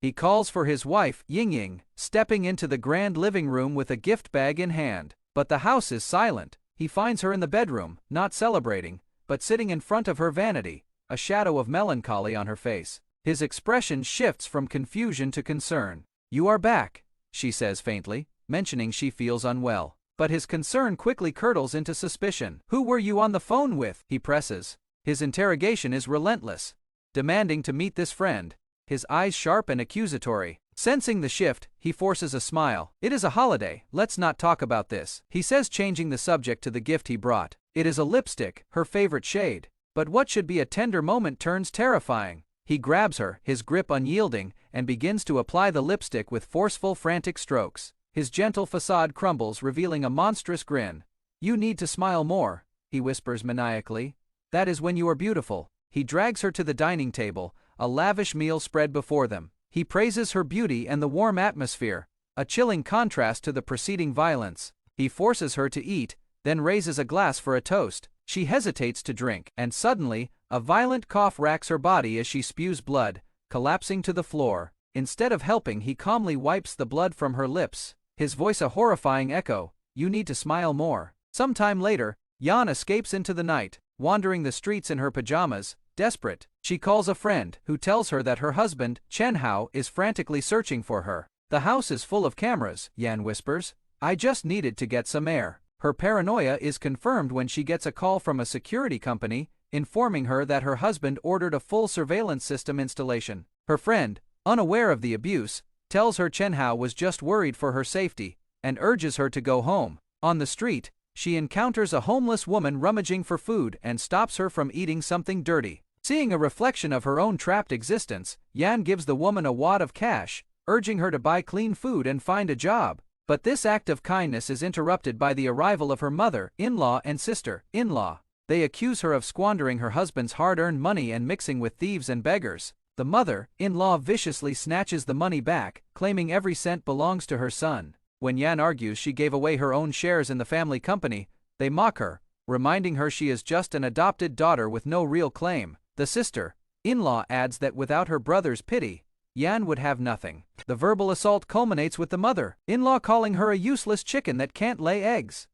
He calls for his wife, Ying, stepping into the grand living room with a gift bag in hand. But the house is silent. He finds her in the bedroom, not celebrating, but sitting in front of her vanity, a shadow of melancholy on her face. His expression shifts from confusion to concern. "You are back," she says faintly, mentioning she feels unwell. But his concern quickly curdles into suspicion. "Who were you on the phone with?" he presses. His interrogation is relentless, demanding to meet this friend, his eyes sharp and accusatory. Sensing the shift, he forces a smile. "It is a holiday, let's not talk about this," he says, changing the subject to the gift he brought. It is a lipstick, her favorite shade. But what should be a tender moment turns terrifying. He grabs her, his grip unyielding, and begins to apply the lipstick with forceful, frantic strokes. His gentle facade crumbles, revealing a monstrous grin. "You need to smile more," he whispers maniacally. "That is when you are beautiful." He drags her to the dining table, a lavish meal spread before them. He praises her beauty and the warm atmosphere, a chilling contrast to the preceding violence. He forces her to eat, then raises a glass for a toast. She hesitates to drink, and suddenly, a violent cough racks her body as she spews blood, collapsing to the floor. Instead of helping, he calmly wipes the blood from her lips, his voice a horrifying echo. "You need to smile more." Sometime later, Yan escapes into the night, wandering the streets in her pajamas, desperate. She calls a friend, who tells her that her husband, Chen Hao, is frantically searching for her. "The house is full of cameras," Yan whispers. "I just needed to get some air." Her paranoia is confirmed when she gets a call from a security company, informing her that her husband ordered a full surveillance system installation. Her friend, unaware of the abuse, tells her Chen Hao was just worried for her safety, and urges her to go home. On the street, she encounters a homeless woman rummaging for food and stops her from eating something dirty. Seeing a reflection of her own trapped existence, Yan gives the woman a wad of cash, urging her to buy clean food and find a job. But this act of kindness is interrupted by the arrival of her mother-in-law and sister-in-law. They accuse her of squandering her husband's hard-earned money and mixing with thieves and beggars. The mother-in-law viciously snatches the money back, claiming every cent belongs to her son. When Yan argues she gave away her own shares in the family company, they mock her, reminding her she is just an adopted daughter with no real claim. The sister-in-law adds that without her brother's pity, Yan would have nothing. The verbal assault culminates with the mother-in-law calling her a useless chicken that can't lay eggs.